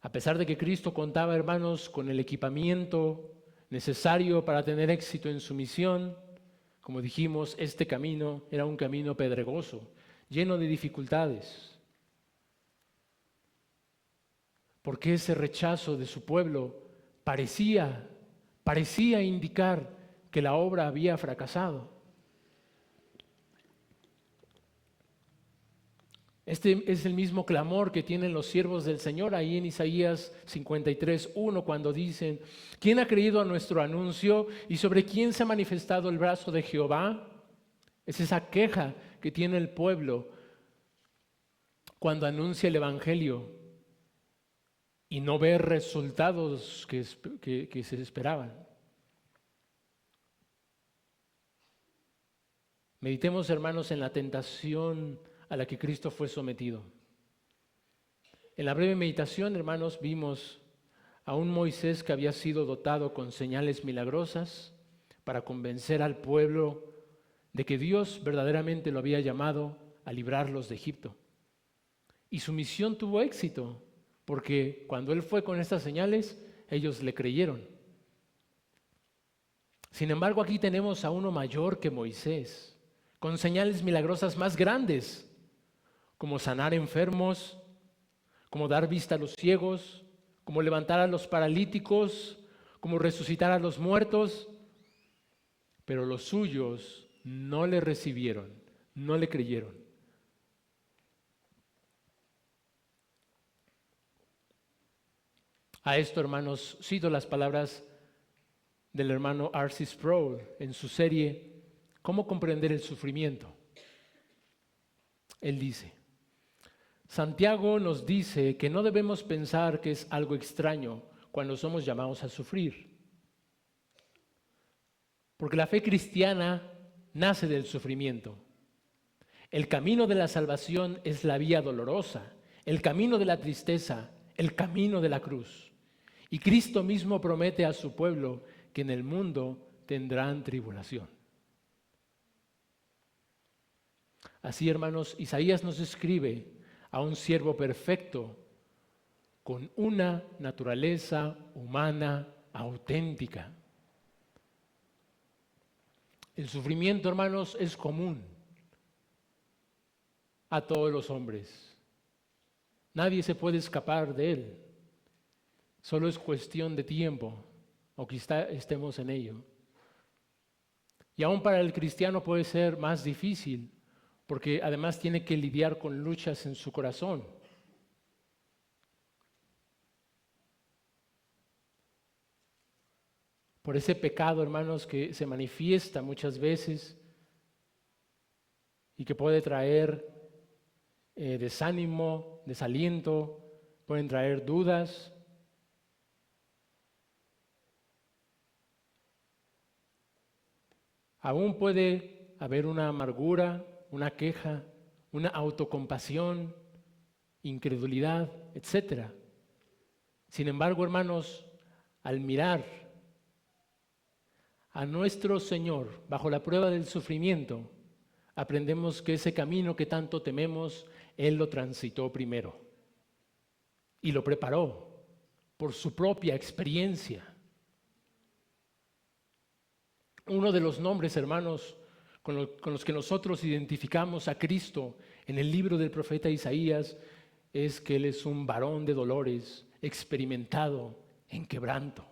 A pesar de que Cristo contaba, hermanos, con el equipamiento necesario para tener éxito en su misión, como dijimos, este camino era un camino pedregoso, lleno de dificultades. Porque ese rechazo de su pueblo parecía indicar que la obra había fracasado. Este es el mismo clamor que tienen los siervos del Señor ahí en Isaías 53:1, cuando dicen: ¿quién ha creído a nuestro anuncio y sobre quién se ha manifestado el brazo de Jehová? Es esa queja que tiene el pueblo cuando anuncia el Evangelio y no ve resultados que se esperaban. Meditemos, hermanos, en la tentación a la que Cristo fue sometido. En la breve meditación, hermanos, vimos a un Moisés que había sido dotado con señales milagrosas para convencer al pueblo de que Dios verdaderamente lo había llamado a librarlos de Egipto. Y su misión tuvo éxito, porque cuando él fue con estas señales, ellos le creyeron. Sin embargo, aquí tenemos a uno mayor que Moisés, con señales milagrosas más grandes, como sanar enfermos, como dar vista a los ciegos, como levantar a los paralíticos, como resucitar a los muertos. Pero los suyos no le recibieron, no le creyeron. A esto, hermanos, cito las palabras del hermano R.C. Sproul en su serie ¿Cómo comprender el sufrimiento? Él dice: Santiago nos dice que no debemos pensar que es algo extraño cuando somos llamados a sufrir. Porque la fe cristiana nace del sufrimiento. El camino de la salvación es la vía dolorosa, el camino de la tristeza, el camino de la cruz. Y Cristo mismo promete a su pueblo que en el mundo tendrán tribulación. Así, hermanos, Isaías nos escribe a un siervo perfecto con una naturaleza humana auténtica. El sufrimiento, hermanos, es común a todos los hombres. Nadie se puede escapar de él. Solo es cuestión de tiempo, o quizá estemos en ello. Y aún para el cristiano puede ser más difícil, porque además tiene que lidiar con luchas en su corazón. Por ese pecado, hermanos, que se manifiesta muchas veces y que puede traer desánimo, desaliento, pueden traer dudas. Aún puede haber una amargura, una queja, una autocompasión, incredulidad, etc. Sin embargo, hermanos, al mirar a nuestro Señor bajo la prueba del sufrimiento, aprendemos que ese camino que tanto tememos, Él lo transitó primero y lo preparó por su propia experiencia. Uno de los nombres, hermanos, con los que nosotros identificamos a Cristo en el libro del profeta Isaías es que Él es un varón de dolores, experimentado en quebranto.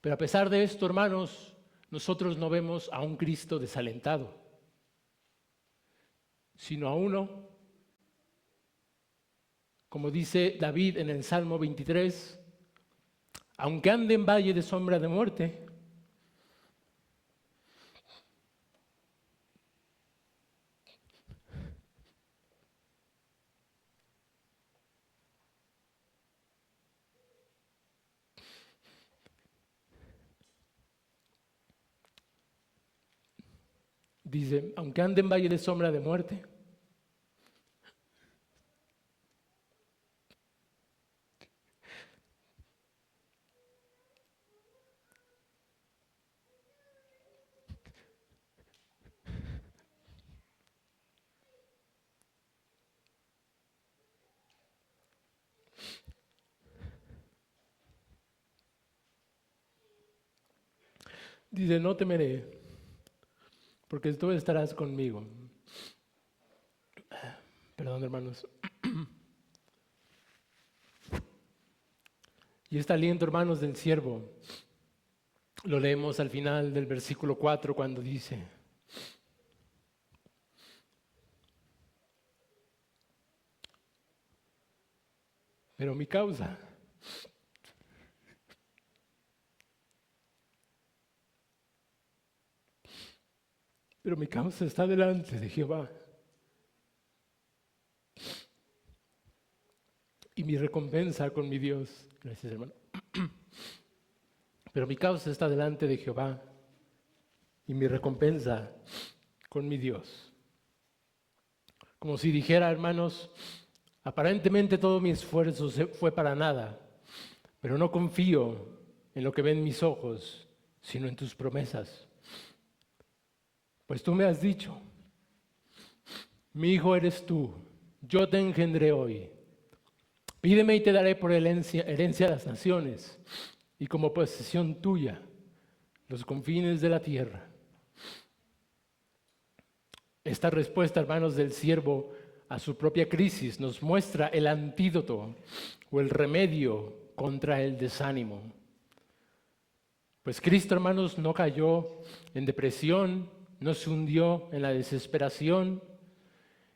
Pero a pesar de esto, hermanos, nosotros no vemos a un Cristo desalentado, sino a uno Como dice David en el Salmo 23, aunque ande en valle de sombra de muerte, dice, aunque ande en valle de sombra de muerte, dice, no temeré, porque tú estarás conmigo. Perdón, hermanos. Y este aliento, hermanos, del siervo, lo leemos al final del versículo 4 cuando dice, pero mi causa está delante de Jehová. Y mi recompensa con mi Dios. Gracias, hermano. Pero mi causa está delante de Jehová. Y mi recompensa con mi Dios. Como si dijera, hermanos, aparentemente todo mi esfuerzo fue para nada. Pero no confío en lo que ven mis ojos, sino en tus promesas. Pues tú me has dicho, mi hijo eres tú, yo te engendré hoy. Pídeme y te daré por herencia a las naciones y como posesión tuya los confines de la tierra. Esta respuesta, hermanos, del siervo a su propia crisis nos muestra el antídoto o el remedio contra el desánimo. Pues Cristo, hermanos, no cayó en depresión, no se hundió en la desesperación,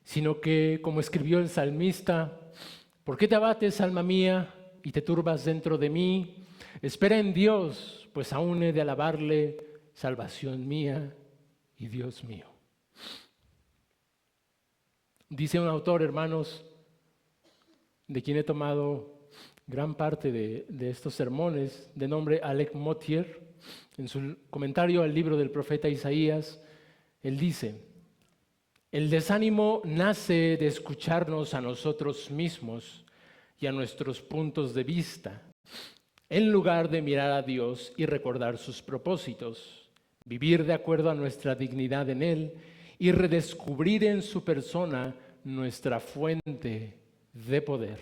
sino que, como escribió el salmista, ¿por qué te abates, alma mía, y te turbas dentro de mí? Espera en Dios, pues aún he de alabarle, salvación mía y Dios mío. Dice un autor, hermanos, de quien he tomado gran parte de estos sermones, de nombre Alec Motyer, en su comentario al libro del profeta Isaías, él dice, el desánimo nace de escucharnos a nosotros mismos y a nuestros puntos de vista, en lugar de mirar a Dios y recordar sus propósitos, vivir de acuerdo a nuestra dignidad en Él y redescubrir en su persona nuestra fuente de poder.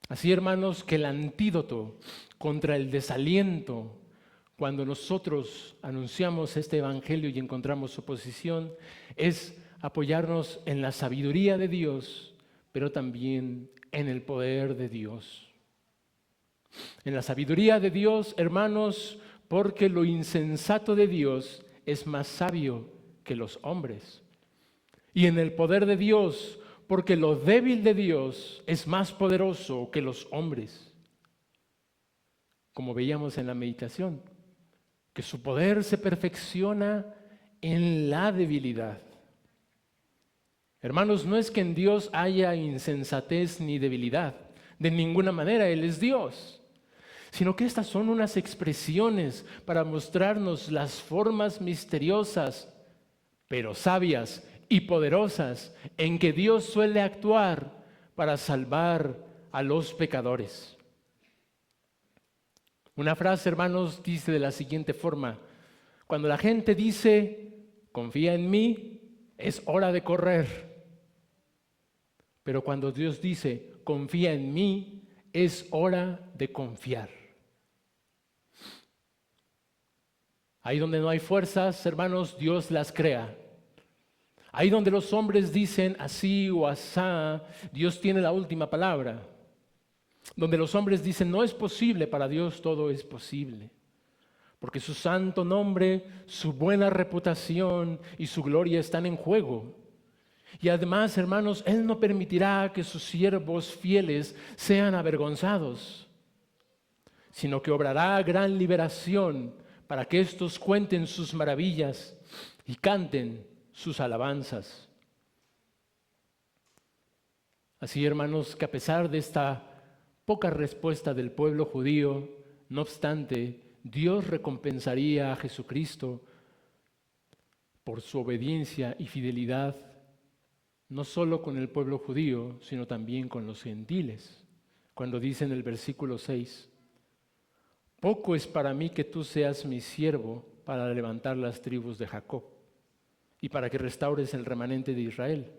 Así, hermanos, que el antídoto contra el desaliento, cuando nosotros anunciamos este evangelio y encontramos oposición, es apoyarnos en la sabiduría de Dios, pero también en el poder de Dios. En la sabiduría de Dios, hermanos, porque lo insensato de Dios es más sabio que los hombres. Y en el poder de Dios, porque lo débil de Dios es más poderoso que los hombres. Como veíamos en la meditación, que su poder se perfecciona en la debilidad. Hermanos, no es que en Dios haya insensatez ni debilidad, de ninguna manera, Él es Dios, sino que estas son unas expresiones para mostrarnos las formas misteriosas, pero sabias y poderosas en que Dios suele actuar para salvar a los pecadores. Una frase, hermanos, dice de la siguiente forma: cuando la gente dice, confía en mí, es hora de correr. Pero cuando Dios dice, confía en mí, es hora de confiar. Ahí donde no hay fuerzas, hermanos, Dios las crea. Ahí donde los hombres dicen así o asá, Dios tiene la última palabra. Donde los hombres dicen no es posible, para Dios todo es posible. Porque su santo nombre, su buena reputación y su gloria están en juego. Y además, hermanos, Él no permitirá que sus siervos fieles sean avergonzados, sino que obrará gran liberación para que éstos cuenten sus maravillas y canten sus alabanzas. Así, hermanos, que a pesar de esta poca respuesta del pueblo judío, no obstante, Dios recompensaría a Jesucristo por su obediencia y fidelidad, no solo con el pueblo judío, sino también con los gentiles. Cuando dice en el versículo 6, poco es para mí que tú seas mi siervo para levantar las tribus de Jacob y para que restaures el remanente de Israel.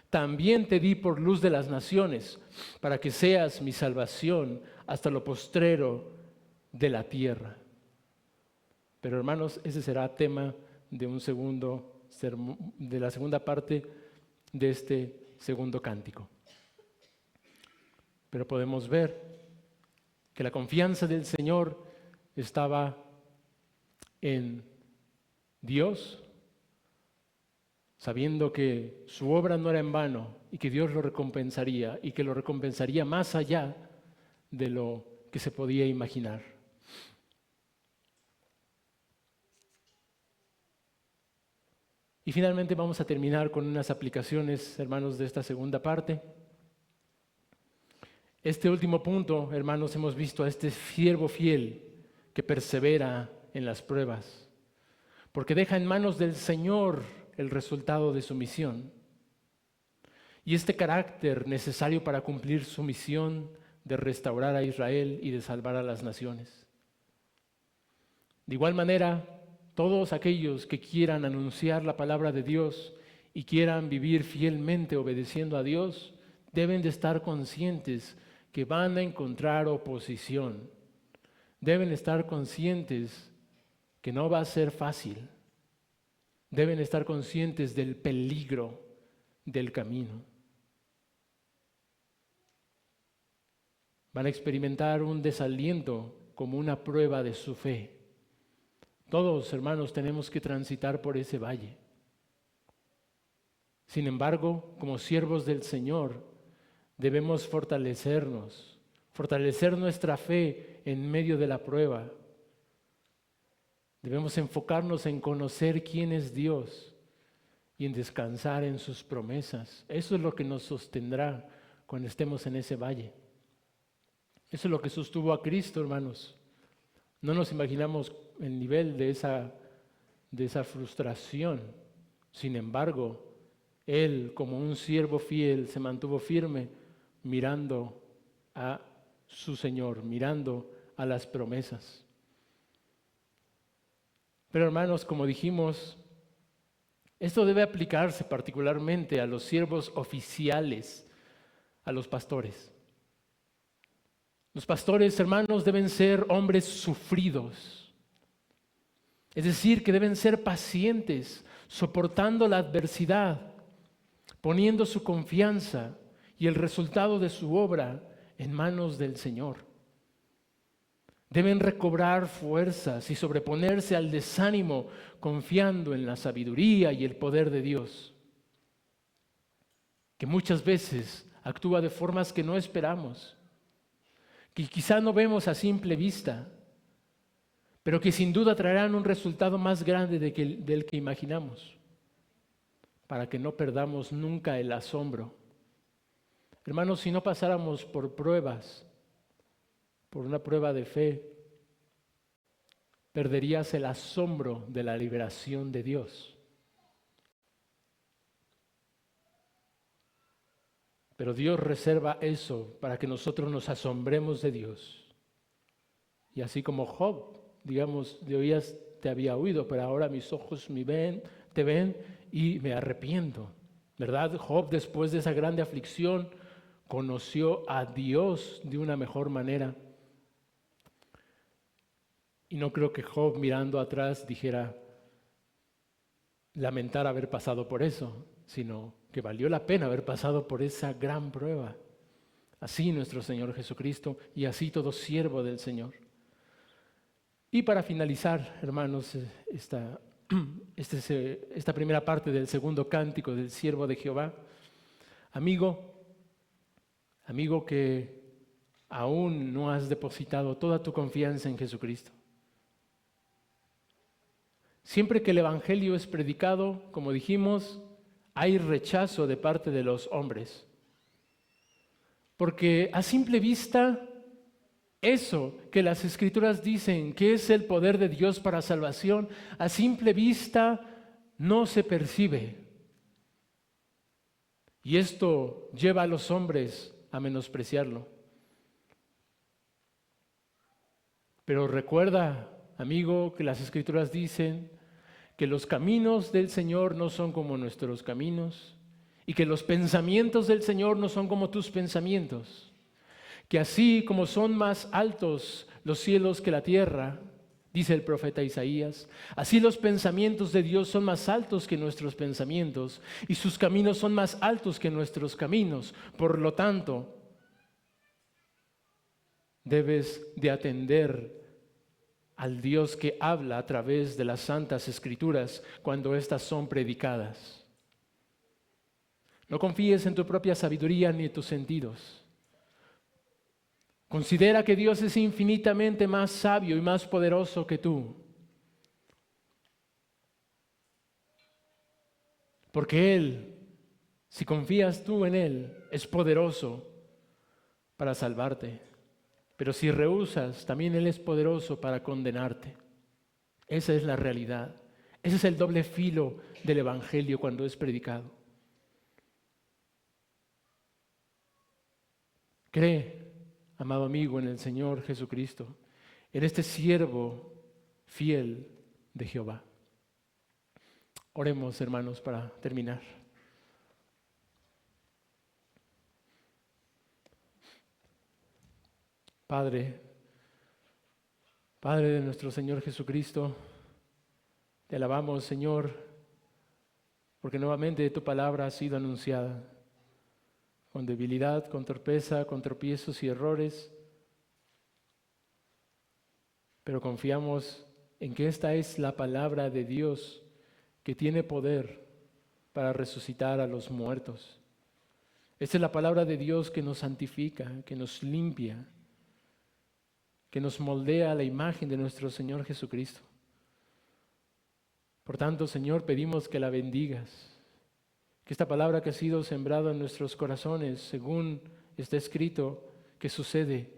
También te di por luz de las naciones, para que seas mi salvación hasta lo postrero de la tierra. Pero hermanos, ese será tema de un segundo sermón, de la segunda parte de este segundo cántico. Pero podemos ver que la confianza del Señor estaba en Dios, sabiendo que su obra no era en vano y que Dios lo recompensaría y que lo recompensaría más allá de lo que se podía imaginar. Y finalmente vamos a terminar con unas aplicaciones, hermanos, de esta segunda parte. Este último punto, hermanos, hemos visto a este siervo fiel que persevera en las pruebas, porque deja en manos del Señor el resultado de su misión. Y este carácter necesario para cumplir su misión de restaurar a Israel y de salvar a las naciones. De igual manera, todos aquellos que quieran anunciar la palabra de Dios y quieran vivir fielmente obedeciendo a Dios, deben de estar conscientes que van a encontrar oposición. Deben estar conscientes que no va a ser fácil. Deben estar conscientes del peligro del camino. Van a experimentar un desaliento como una prueba de su fe. Todos, hermanos, tenemos que transitar por ese valle. Sin embargo, como siervos del Señor, debemos fortalecernos, fortalecer nuestra fe en medio de la prueba. Debemos enfocarnos en conocer quién es Dios y en descansar en sus promesas. Eso es lo que nos sostendrá cuando estemos en ese valle. Eso es lo que sostuvo a Cristo, hermanos. No nos imaginamos el nivel de esa frustración. Sin embargo, Él, como un siervo fiel, se mantuvo firme mirando a su Señor, mirando a las promesas. Pero hermanos, como dijimos, esto debe aplicarse particularmente a los siervos oficiales, a los pastores. Los pastores, hermanos, deben ser hombres sufridos. Es decir, que deben ser pacientes, soportando la adversidad, poniendo su confianza y el resultado de su obra en manos del Señor. Deben recobrar fuerzas y sobreponerse al desánimo, confiando en la sabiduría y el poder de Dios, que muchas veces actúa de formas que no esperamos, que quizá no vemos a simple vista, pero que sin duda traerán un resultado más grande del que imaginamos, para que no perdamos nunca el asombro. Hermanos, si no pasáramos por pruebas, por una prueba de fe, perderías el asombro de la liberación de Dios. Pero Dios reserva eso para que nosotros nos asombremos de Dios. Y así como Job, digamos, de oídas te había oído, pero ahora mis ojos te ven y me arrepiento. ¿Verdad? Job, después de esa grande aflicción, conoció a Dios de una mejor manera. Y no creo que Job, mirando atrás, lamentar haber pasado por eso, sino que valió la pena haber pasado por esa gran prueba. Así nuestro Señor Jesucristo y así todo siervo del Señor. Y para finalizar, hermanos, esta primera parte del segundo cántico del siervo de Jehová. Amigo que aún no has depositado toda tu confianza en Jesucristo. Siempre que el Evangelio es predicado, como dijimos, hay rechazo de parte de los hombres. Porque a simple vista, eso que las Escrituras dicen que es el poder de Dios para salvación, a simple vista no se percibe. Y esto lleva a los hombres a menospreciarlo. Pero recuerda, amigo, que las Escrituras dicen que los caminos del Señor no son como nuestros caminos y que los pensamientos del Señor no son como tus pensamientos. Que así como son más altos los cielos que la tierra, dice el profeta Isaías, así los pensamientos de Dios son más altos que nuestros pensamientos y sus caminos son más altos que nuestros caminos. Por lo tanto, debes de atender al Dios que habla a través de las santas escrituras cuando éstas son predicadas. No confíes en tu propia sabiduría ni en tus sentidos. Considera que Dios es infinitamente más sabio y más poderoso que tú. Porque Él, si confías tú en Él, es poderoso para salvarte. Pero si rehusas, también Él es poderoso para condenarte. Esa es la realidad. Ese es el doble filo del Evangelio cuando es predicado. Cree, amado amigo, en el Señor Jesucristo, en este siervo fiel de Jehová. Oremos, hermanos, para terminar. Padre de nuestro Señor Jesucristo, te alabamos, Señor, porque nuevamente tu palabra ha sido anunciada con debilidad, con torpeza, con tropiezos y errores, pero confiamos en que esta es la palabra de Dios que tiene poder para resucitar a los muertos. Esta es la palabra de Dios que nos santifica, que nos limpia, que nos moldea a la imagen de nuestro Señor Jesucristo. Por tanto, Señor, pedimos que la bendigas, que esta palabra que ha sido sembrada en nuestros corazones, según está escrito, que sucede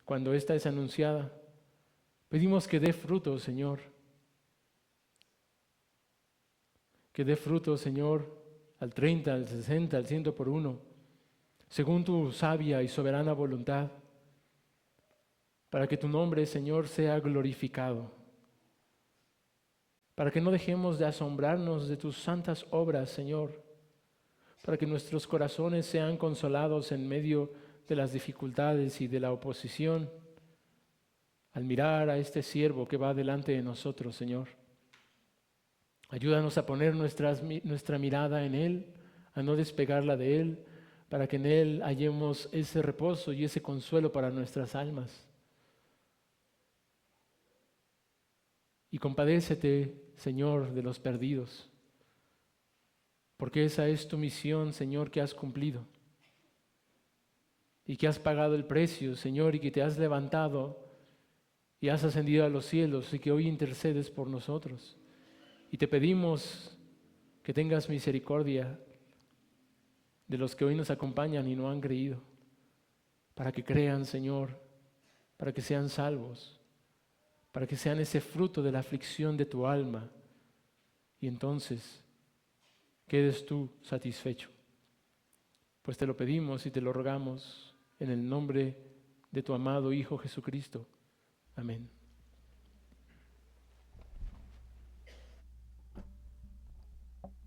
cuando esta es anunciada, pedimos que dé fruto, Señor. Que dé fruto, Señor, al 30, al 60, al 100 por uno, según tu sabia y soberana voluntad, para que tu nombre, Señor, sea glorificado, para que no dejemos de asombrarnos de tus santas obras, Señor, para que nuestros corazones sean consolados en medio de las dificultades y de la oposición, al mirar a este siervo que va delante de nosotros, Señor. Ayúdanos a poner nuestra mirada en Él, a no despegarla de Él, para que en Él hallemos ese reposo y ese consuelo para nuestras almas. Y compadécete, Señor, de los perdidos, porque esa es tu misión, Señor, que has cumplido y que has pagado el precio, Señor, y que te has levantado y has ascendido a los cielos y que hoy intercedes por nosotros. Y te pedimos que tengas misericordia de los que hoy nos acompañan y no han creído, para que crean, Señor, para que sean salvos, para que sean ese fruto de la aflicción de tu alma, y entonces quedes tú satisfecho. Pues te lo pedimos y te lo rogamos en el nombre de tu amado Hijo Jesucristo. Amén.